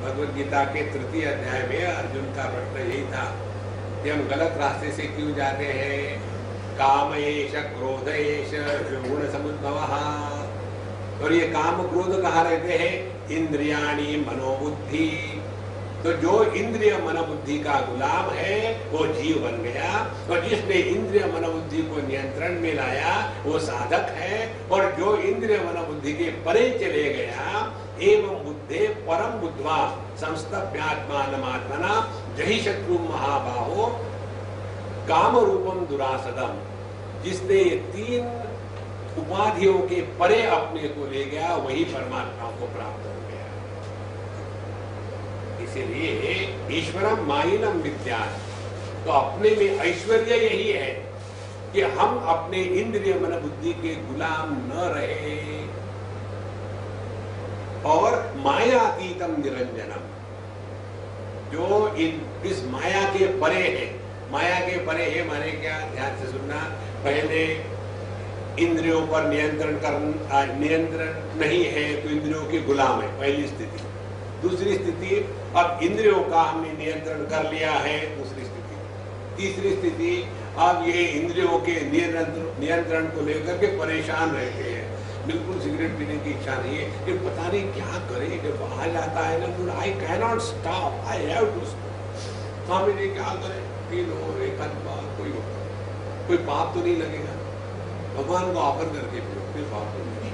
भगवद गीता के तृतीय अध्याय में अर्जुन का प्रश्न यही था कि हम गलत रास्ते से क्यों जाते हैं। काम एष क्रोध एष गुण समुद्भवः। और ये काम क्रोध कहाँ रहते हैं? इंद्रियाणि मनोबुद्धि। तो जो इंद्रिय मनोबुद्धि का गुलाम है वो जीव बन गया, और जिसने इंद्रिय मनोबुद्धि को नियंत्रण में लाया वो साधक है। और जो इंद्रिय मनोबुद्धि के परे चले गया, एवं बुद्धे परम बुद्ध्वा संस्तभ्यात्मानमात्मना जहि शत्रु महाबाहो काम रूपम दुरासदम। जिसने ये तीन उपाधियों के परे अपने को ले गया वही परमात्मा को प्राप्त हो गया। इसीलिए ईश्वरम मायिनम विद्या। तो अपने में ऐश्वर्य यही है कि हम अपने इंद्रिय मन बुद्धि के गुलाम न रहे, और मायातीतम निरंजनम। जो इस माया के परे है। माया के परे है माने क्या? ध्यान से सुनना। पहले इंद्रियों पर नियंत्रण नहीं है तो इंद्रियों के गुलाम है, पहली स्थिति। दूसरी स्थिति, अब इंद्रियों का हमने नियंत्रण कर लिया है, दूसरी स्थिति। तीसरी स्थिति, अब ये इंद्रियों के नियंत्रण को लेकर के परेशान रहते हैं। बिल्कुल सिगरेट पीने की इच्छा नहीं है कि पता नहीं क्या करे, जब आ जाता है ना, I can not stop, I have to stop. Swami ji क्या करें? पी लो एक आध बार, कोई पाप तो नहीं लगेगा। भगवान को ऑफर करके पियो, फिर पाप तो नहीं।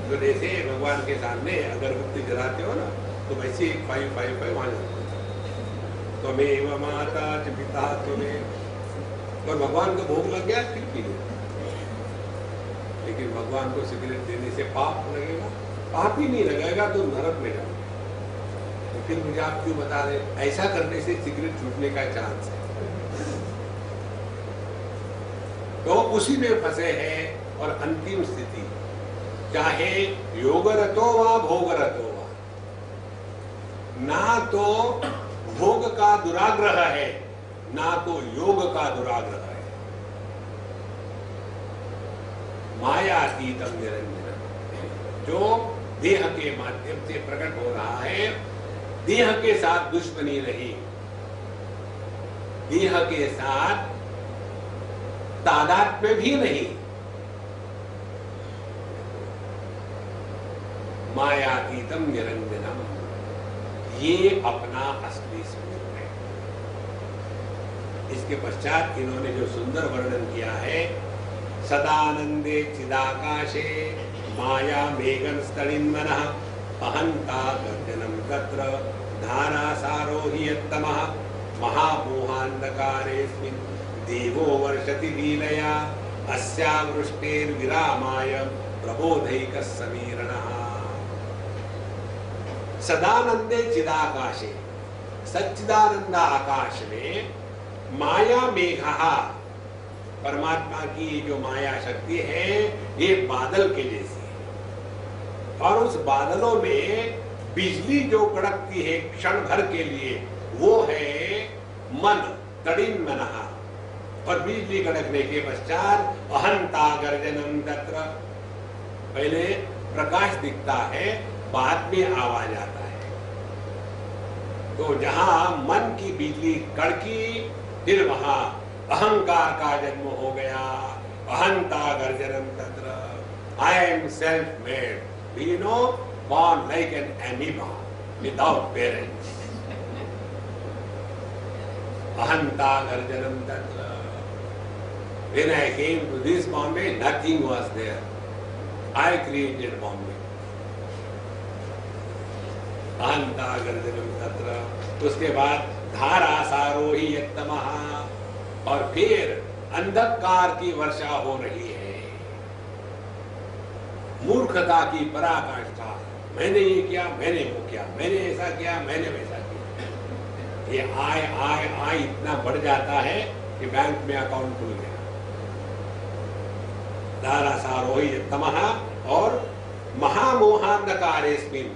तो जैसे भगवान के सामने अगरबत्ती जलाते हो ना, तो वैसे 555 वहां जाते हो। त्वमेव माता च पिता त्वमेव। और भगवान को भोग लग गया फिर पी लो। लेकिन भगवान को सिगरेट देने से पाप लगेगा? पाप ही नहीं लगेगा तो नरक में जाओगे। तो फिर मुझे आप क्यों बता रहे? ऐसा करने से सिगरेट छूटने का चांस है। तो उसी में फंसे हैं। और अंतिम स्थिति, चाहे योगरतो वा भोगरतो वा, ना तो भोग का दुराग्रह है ना तो योग का दुराग्रह है। मायातीतम निरंजन। जो देह के माध्यम से प्रकट हो रहा है, देह के साथ दुश्मनी रही, देह के साथ तादात्म्य भी नहीं। मायातीतम निरंजनम, ये अपना असली स्वरूप है। इसके पश्चात इन्होंने जो सुंदर वर्णन किया है, सदानंदे चिदाकाशे माया मेघन स्थलिन्मनः अहंता गर्जनम तत्र धारासारो हि यत्तमः महामोहान्धकारेऽस्मिन् देवो वर्षति लीलया अस्या वृष्टेर्विरामाय प्रबोधैकः समीरणः। सदानंदे चिदाकाशे, सच्चिदानंद आकाश में माया मेघः, परमात्मा की जो माया शक्ति है ये बादल के जैसी है। और उस बादलों में बिजली जो कड़कती है क्षण भर के लिए, वो है मन, तड़िन्मनः। और बिजली कड़कने के पश्चात अहंता गर्जनम तत्र, पहले प्रकाश दिखता है, बाद में आवाज आता है। तो जहां मन की बिजली कड़की, फिर वहां अहंकार का जन्म हो गया। अहंता गर्जनम तत्र, I am self made, you know, born like an amoeba without parents. Ahanta garjanam tatra. When I came to this Bombay, nothing was there. I created Bombay. Ahanta garjanam tatra. उसके बाद धारासारोहि यत्तमः, और फिर अंधकार की वर्षा हो रही है। मूर्खता की पराकाष्ठा, मैंने ये किया, मैंने वो किया, मैंने ऐसा किया, मैंने वैसा किया। ये आय इतना बढ़ जाता है कि बैंक में अकाउंट खुल गया। धारासारोहि यत्तमः। और महामोहांधकारेस्मिन्,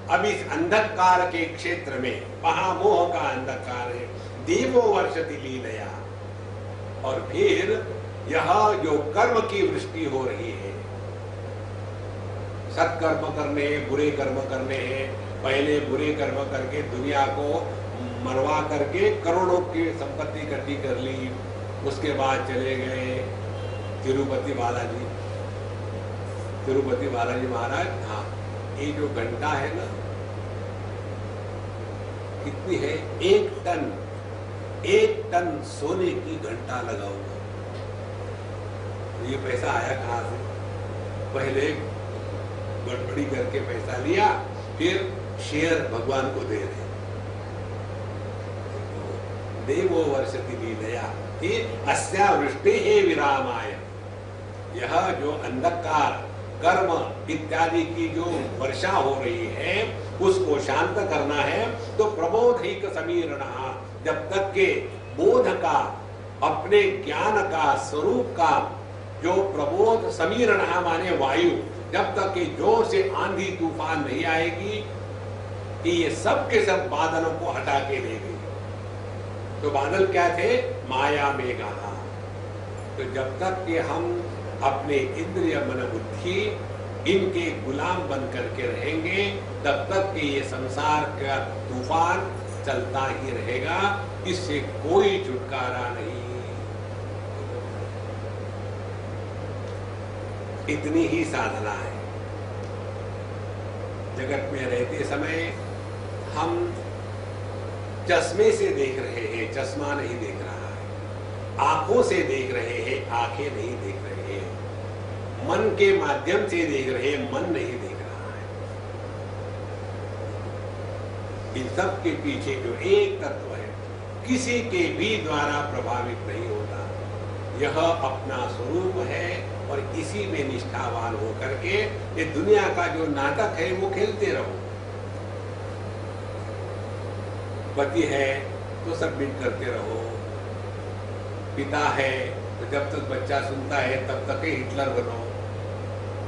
अब इस अंधकार के क्षेत्र में, महामोह का अंधकार है, देवो वर्षति लीलया। और फिर यह जो कर्म की वृष्टि हो रही है, सत्कर्म करने हैं, बुरे कर्म करने हैं। पहले बुरे कर्म करके दुनिया को मरवा करके करोड़ों की संपत्ति इकट्ठी कर ली। उसके बाद चले गए तिरुपति बालाजी महाराज। हाँ, ये जो घंटा है ना, कितनी है? 1 टन सोने की घंटा लगा हुआ। ये पैसा आया कहां से? पहले गड़बड़ी करके पैसा लिया, फिर शेयर भगवान को दे रहे। देवो वर्षति लीलया अस्या वृष्टि विरामाय। यह जो अंधकार कर्म इत्यादि की जो वर्षा हो रही है उसको शांत करना है। तो प्रबोधिक समीरणः, जब तक के बोध का, अपने ज्ञान का, स्वरूप का जो प्रबोध, समीरणः माने वायु, जब तक के जोर से आंधी तूफान नहीं आएगी कि ये सब के सब बादलों को हटा के ले गई। तो बादल क्या थे? माया मेघा। तो जब तक कि हम अपने इंद्रिय मन बुद्धि इनके गुलाम बन करके रहेंगे, तब तक कि ये संसार का तूफान चलता ही रहेगा। इससे कोई छुटकारा नहीं। इतनी ही साधना है। जगत में रहते समय हम चश्मे से देख रहे हैं, चश्मा नहीं देख रहा है। आंखों से देख रहे हैं, आंखें नहीं देख रहे हैं। मन के माध्यम से देख रहे हैं, मन नहीं देख रहा है। इन सब के पीछे जो एक तत्व है, किसी के भी द्वारा प्रभावित नहीं होता। यह अपना स्वरूप है और इसी में निष्ठावान हो करके ये दुनिया का जो नाटक है वो खेलते रहो। पति है तो सबमिट करते रहो, पिता है तो जब तक बच्चा सुनता है तब तक हिटलर बनो,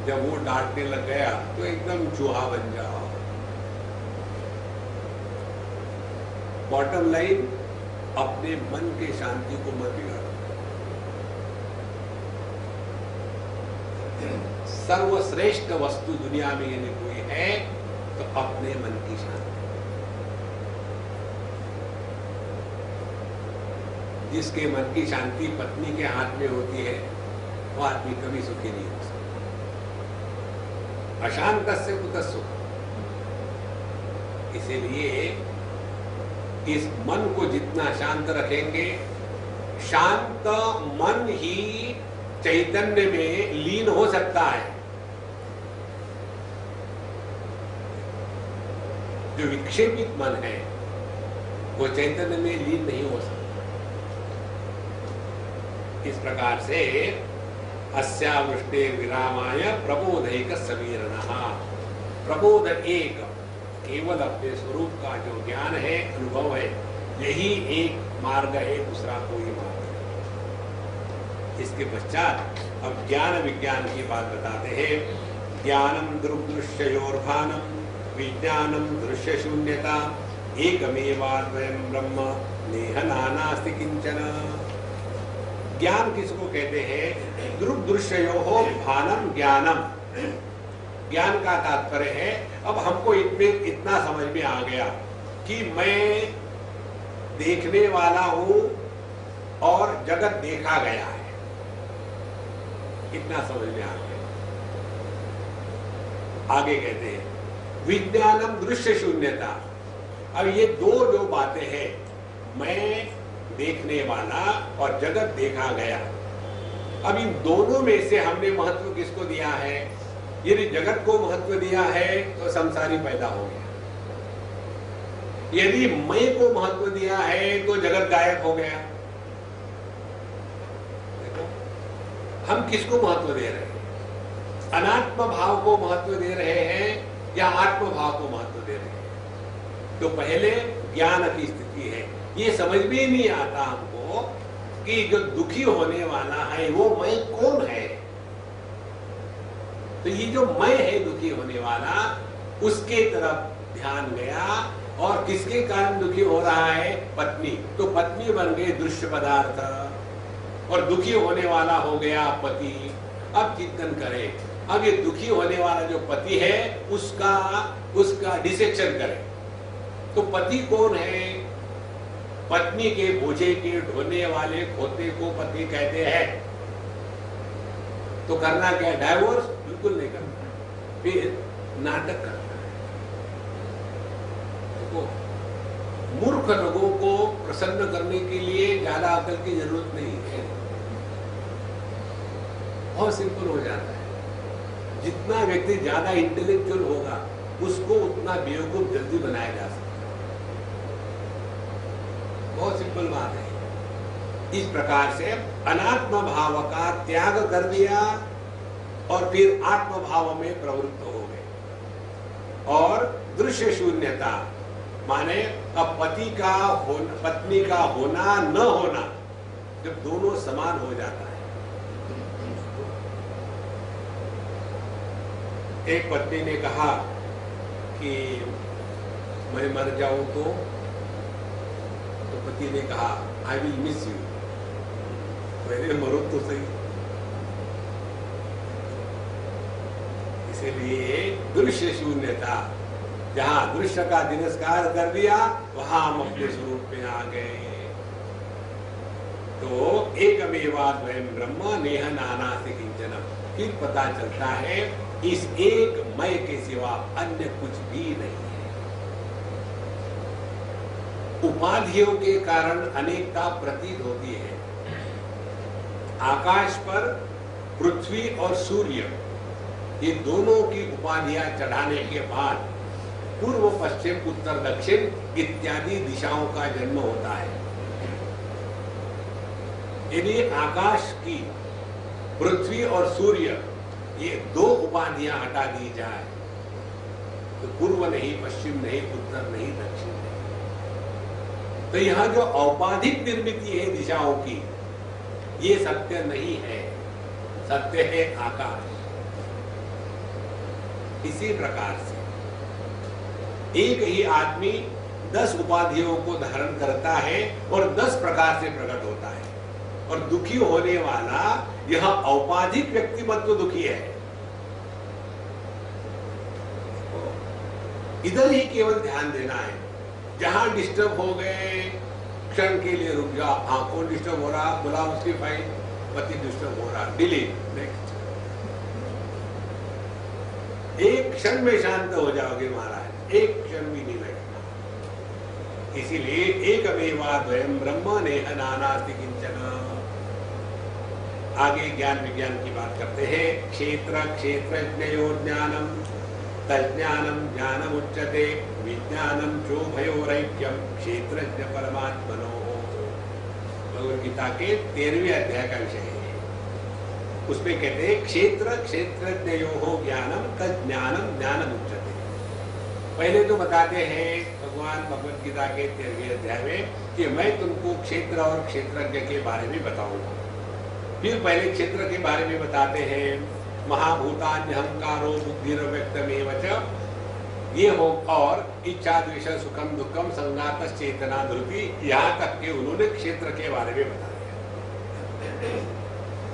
जब वो डांटने लग गया तो एकदम चूहा बन जाओ। बॉटम लाइन, अपने मन के शांति को मत बिगाड़ो। सर्वश्रेष्ठ वस्तु दुनिया में यदि कोई है तो अपने मन की शांति। जिसके मन की शांति पत्नी के हाथ में होती है वो आदमी कभी सुखी नहीं हो सकता। अशांतस्य कुतः सुख। इसीलिए इस मन को जितना शांत रखेंगे, शांत मन ही चैतन्य में लीन हो सकता है। जो विक्षेपित मन है वो चैतन्य में लीन नहीं हो सकता। इस प्रकार से अस्यावृष्टे विरामाय प्रबोधैक समीरणः। प्रबोध एक, केवल अपने स्वरूप का जो ज्ञान है, अनुभव है, यही एक मार्ग है, दूसरा कोई मार्ग नहीं। इसके पश्चात अब ज्ञान विज्ञान की बात बताते हैं। ज्ञानम दृग्दृश्ययोर्भानम विज्ञानम दृश्य शून्यता एकमेवाद्वयं ब्रह्म नेह नानास्ति किंचन। ज्ञान किसको कहते हैं? दृग्दृश्ययोः भानम ज्ञानम। ज्ञान का तात्पर्य है, अब हमको इतना समझ में आ गया कि मैं देखने वाला हूं और जगत देखा गया है, इतना समझ में आ गया। आगे कहते हैं विज्ञानम दृश्य शून्यता। अब ये दो जो बातें हैं, मैं देखने वाला और जगत देखा गया, अब इन दोनों में से हमने महत्व किसको दिया है? यदि जगत को महत्व दिया है तो संसारी पैदा हो गया। यदि मैं को महत्व दिया है तो जगत गायब हो गया। देखो हम किसको महत्व दे रहे हैं? अनात्म भाव को महत्व दे रहे हैं या आत्म भाव को महत्व दे रहे हैं? तो पहले ज्ञान की स्थिति है, ये समझ में नहीं आता हमको कि जो दुखी होने वाला है वो मैं कौन है। तो ये जो मैं है दुखी होने वाला, उसके तरफ ध्यान गया और किसके कारण दुखी हो रहा है? पत्नी। तो पत्नी बन गई दृश्य पदार्थ और दुखी होने वाला हो गया पति। अब चिंतन करें अब ये दुखी होने वाला जो पति है उसका डिसेक्शन करें। तो पति कौन है? पत्नी के बोझे के ढोने वाले खोते को पति कहते हैं। तो करना क्या है? डाइवोर्स बिल्कुल नहीं करना, फिर नाटक करना है। तो मूर्ख लोगों को प्रसन्न करने के लिए ज्यादा अकल की जरूरत नहीं है, बहुत सिंपल हो जाता है। जितना व्यक्ति ज्यादा इंटेलेक्चुअल होगा उसको उतना बेवकूफ जल्दी बनाया जा सकता है। बहुत सिंपल बात है। इस प्रकार से अनात्म भाव का त्याग कर दिया और फिर आत्म भाव में प्रवृत्त हो गए। और दृश्य शून्यता माने अब पत्नी का होना न होना, जब दोनों समान हो जाता है। एक पत्नी ने कहा कि मैं मर जाऊं तो पति ने कहा आई विल मिस यू, पहले मरो तो सही। इसलिए दृश्य शून्यता, जहां दृश्य का तिरस्कार कर दिया वहां हम अपने स्वरूप में आ गए। तो एकमेवाद्वयं ब्रह्म नेह नानास्ति किंचन। फिर पता चलता है इस एक मय के सिवा अन्य कुछ भी नहीं है। उपाधियों के कारण अनेकता प्रतीत होती है। आकाश पर पृथ्वी और सूर्य, ये दोनों की उपाधियां चढ़ाने के बाद पूर्व पश्चिम उत्तर दक्षिण इत्यादि दिशाओं का जन्म होता है। यदि आकाश की पृथ्वी और सूर्य ये दो उपाधियां हटा दी जाए तो पूर्व नहीं, पश्चिम नहीं, उत्तर नहीं, दक्षिण नहीं। तो यह जो औपाधिक निर्मिति है दिशाओं की, ये सत्य नहीं है, सत्य है आकाश। इसी प्रकार से एक ही आदमी 10 उपाधियों को धारण करता है और 10 प्रकार से प्रकट होता है। और दुखी होने वाला यह औपाधिक व्यक्तिमत्व दुखी है। इधर ही केवल ध्यान देना है। जहां डिस्टर्ब हो गए क्षण के लिए रुक जा। हाँ, कौन डिस्टर्ब हो रहा, बोला उसकी फाइल, पति डिस्टर्ब हो रहा, डिलीट, नेक्स्ट। एक क्षण में शांत हो जाओगे महाराज, एक क्षण भी नहीं लगेगा। इसीलिए एकमेवाद्वयं ब्रह्म नेह नानास्ति किंचन। आगे ज्ञान विज्ञान की बात करते हैं। क्षेत्र क्षेत्रज्ञयो ज्ञानम तज्ज्ञानम ज्ञानम उच्यते विज्ञानम चोभयोरैक्यम क्षेत्रज्ञ परमात्मनो। भगवद गीता के 13वें अध्याय का विषय है। उसमें कहते हैं क्षेत्र क्षेत्रज्ञयो ज्ञानम तज्ज्ञानम ज्ञानम उच्यते। पहले तो बताते हैं भगवान भगवद गीता के 13वें अध्याय में कि मैं तुमको क्षेत्र और क्षेत्रज्ञ के बारे में बताऊंगा। फिर पहले क्षेत्र के बारे में बताते हैं। महाभूतान्यहंकारो बुद्धिरव्यक्तमेव च, ये हो, और इच्छा द्वेष सुखम दुखम संगात चेतना धृति, यहाँ तक के उन्होंने क्षेत्र के बारे में बताया।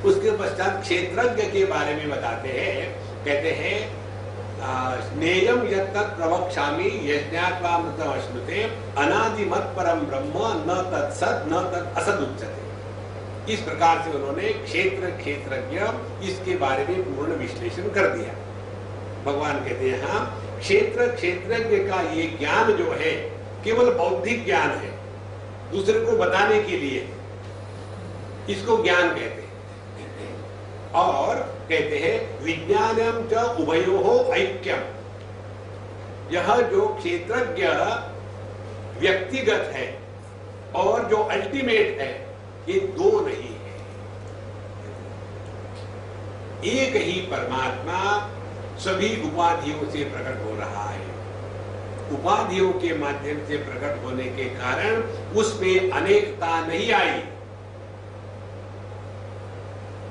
उसके पश्चात क्षेत्रज्ञ के बारे में बताते हैं। कहते हैं स्नेयम यत्तत् प्रवक्ष्यामि यज्ञात्वामृतम् अश्नुते अनादिमत् परम ब्रह्म न तत्सत् न तत् असत् उच्यते। इस प्रकार से उन्होंने क्षेत्र क्षेत्रज्ञ इसके बारे में पूर्ण विश्लेषण कर दिया। भगवान कहते हैं हाँ, क्षेत्र क्षेत्रज्ञ का ये ज्ञान जो है केवल बौद्धिक ज्ञान है, दूसरे को बताने के लिए, इसको ज्ञान कहते हैं। और कहते हैं विज्ञानम च उभयोः ऐक्यम। यह जो क्षेत्रज्ञ व्यक्तिगत है और जो अल्टीमेट है, ये दो नहीं है। एक ही परमात्मा सभी उपाधियों से प्रकट हो रहा है। उपाधियों के माध्यम से प्रकट होने के कारण उसमें अनेकता नहीं आई।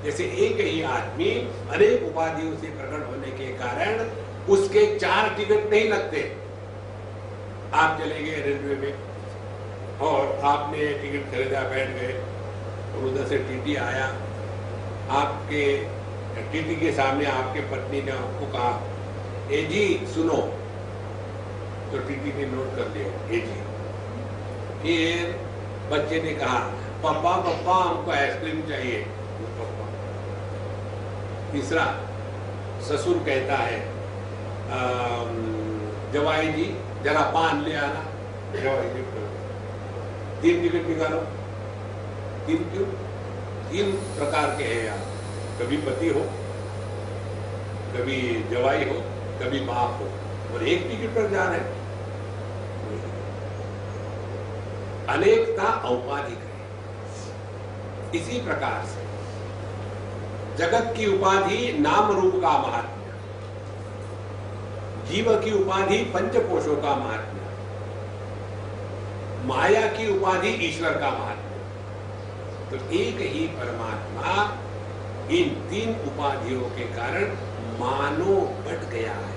जैसे एक ही आदमी अनेक उपाधियों से प्रकट होने के कारण उसके 4 टिकट नहीं लगते। आप चले गए रेलवे में और आपने टिकट खरीदा, बैठ गए और उधर से टीटी आया, आपके टीटी के सामने आपके पत्नी ने आपको कहा, ए जी सुनो, तो टीटी ने नोट कर लिया ए जी। फिर बच्चे ने कहा, पापा पापा हमको आइसक्रीम चाहिए, पापा। तीसरा, ससुर कहता है, जवाई जी जरा पान ले आना, जवाई जी। 3 टिकट निकालो। 3 क्यों? 3 प्रकार के हैं यहाँ, कभी पति हो, कभी जवाई हो, कभी बाप हो, और एक टिकट पर जा रहे हैं। अनेकता औपाधिक है। इसी प्रकार से जगत की उपाधि नाम रूप का महात्म्य, जीव की उपाधि पंचकोशों का महात्म्य, माया की उपाधि ईश्वर का महात्म्य। तो एक ही परमात्मा इन 3 उपाधियों के कारण मानो बट गया है।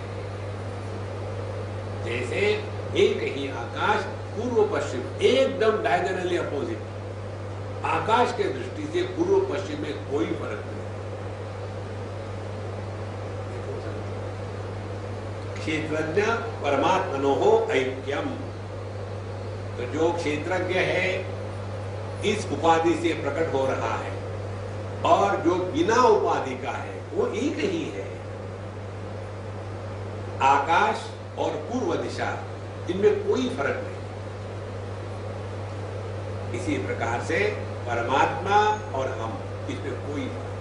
जैसे एक ही आकाश पूर्व पश्चिम, एकदम डायगोनली अपोजिट। आकाश के दृष्टि से पूर्व पश्चिम में कोई फर्क नहीं। क्षेत्रज्ञ परमात्मनोः ऐक्यम। तो जो क्षेत्रज्ञ है इस उपाधि से प्रकट हो रहा है, और जो बिना उपाधि का है वो एक ही है। आकाश और पूर्व दिशा, इनमें कोई फर्क नहीं। इसी प्रकार से परमात्मा और हम, इसमें कोई फर्क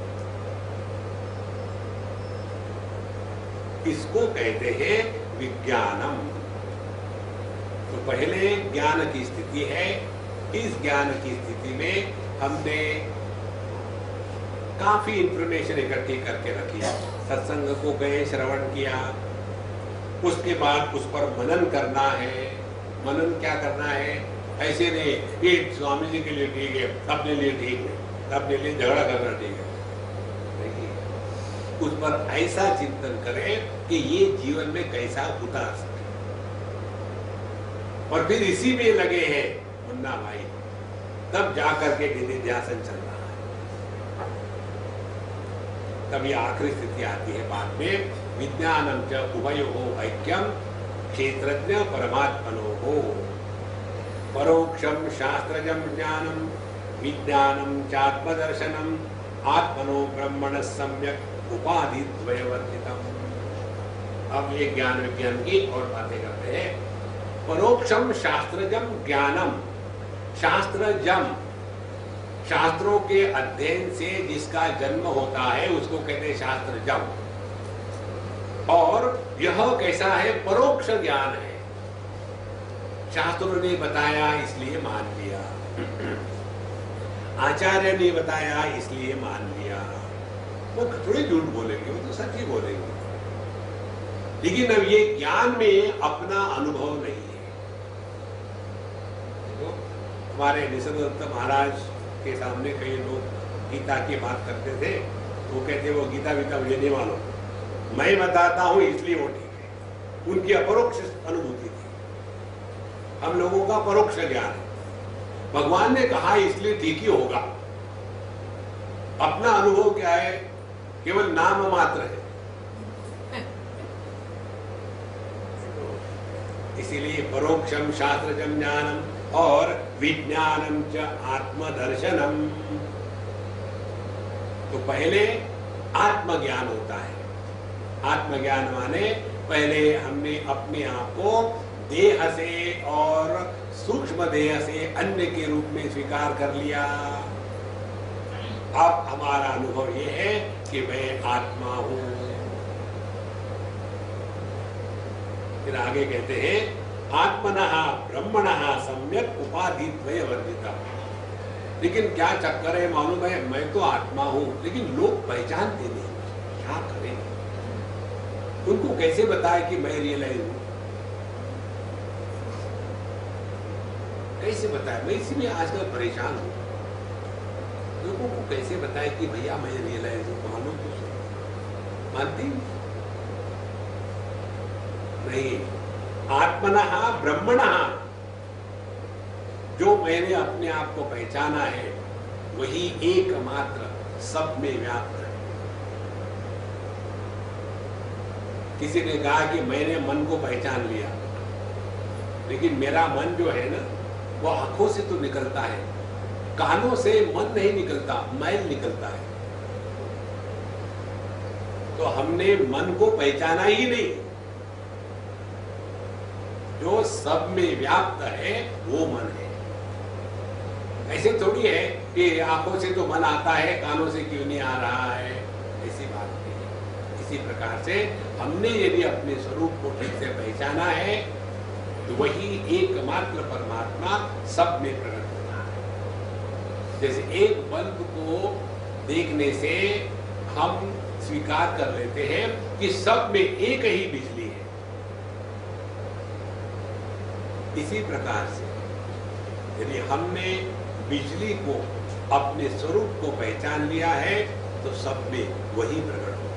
नहीं। इसको कहते हैं विज्ञानम। तो पहले ज्ञान की स्थिति है। इस ज्ञान की स्थिति में हमने काफी इंफॉर्मेशन इकट्ठी करके रखी। सत्संग को गए, श्रवण किया, उसके बाद उस पर मनन करना है। मनन क्या करना है? ऐसे नहीं ये स्वामी जी के लिए ठीक है, अपने लिए ठीक है, अपने लिए झगड़ा करना ठीक है, नहीं। उस पर ऐसा चिंतन करें कि ये जीवन में कैसा उतार सके। और फिर इसी में लगे हैं मुन्ना भाई, तब जाकर के निधिध्यासन चल रहा है। तब ये आखिरी स्थिति आती है बाद में, विज्ञानम च उभयोः ऐक्यम क्षेत्रज्ञ परमात्मनोः परोक्षम शास्त्रजम ज्ञानम विज्ञानम चात्मदर्शनम आत्मनो ब्रह्मण सम्यक उपाधि द्वयवर्जितम। अब ये ज्ञान विज्ञान की और बातें करते हैं। परोक्षम शास्त्रजम ज्ञानम। शास्त्रजम, शास्त्रों के अध्ययन से जिसका जन्म होता है उसको कहते हैं शास्त्रजम। और यह कैसा है? परोक्ष ज्ञान है। शास्त्रों ने बताया इसलिए मान लिया, आचार्य ने बताया इसलिए मान लिया। वो थोड़े झूठ बोलेंगे, वो तो सच ही बोलेंगे। लेकिन अब ये ज्ञान में अपना अनुभव नहीं है। तो हमारे निसर्गदत्त महाराज के सामने कई लोग गीता की बात करते थे, वो कहते वो गीता वीता मुझे नहीं मालूम, मैं बताता हूं इसलिए वो ठीक है। उनकी अपरोक्ष अनुभूति थी, हम लोगों का परोक्ष ज्ञान है। भगवान ने कहा इसलिए ठीक ही होगा। अपना अनुभव क्या है? केवल नाम मात्र है। इसीलिए परोक्षम शास्त्रजम ज्ञानम और विज्ञानम च आत्मदर्शनम। तो पहले आत्मज्ञान होता है। आत्मज्ञान माने पहले हमने अपने आप को देह से और सूक्ष्म देह से अन्य के रूप में स्वीकार कर लिया। अब हमारा अनुभव यह है कि मैं आत्मा हूं। फिर आगे कहते हैं आत्मनः ब्रह्मणः सम्यक उपाधि द्वयवर्जिता। लेकिन क्या चक्कर है मालूम है? मैं तो आत्मा हूं, लेकिन लोग पहचानते नहीं। क्या करें? उनको कैसे बताए कि मैं रियलाइज हूं? कैसे बताए? मैं इसी में आजकल परेशान हूं। लोगों को कैसे बताए कि भैया मैं रियलाइज हूं? मालूम तो मानती नहीं। आत्मनः ब्रह्मणः, जो मैंने अपने आप को पहचाना है वही एकमात्र सब में व्याप्त है। किसी ने कहा कि मैंने मन को पहचान लिया, लेकिन मेरा मन जो है ना वो आंखों से तो निकलता है, कानों से मन नहीं निकलता, मैल निकलता है। तो हमने मन को पहचाना ही नहीं। जो सब में व्याप्त है वो मन है। ऐसे थोड़ी है कि आंखों से तो मन आता है, कानों से क्यों नहीं आ रहा है, ऐसी बात नहीं है। इसी प्रकार से हमने यदि अपने स्वरूप को ठीक से पहचाना है तो वही एकमात्र परमात्मा सब में प्रकट होना है। जैसे एक बल्ब को देखने से हम स्वीकार कर लेते हैं कि सब में एक ही बिजली है, इसी प्रकार से यदि हमने बिजली को, अपने स्वरूप को पहचान लिया है तो सब में वही प्रकट होगा।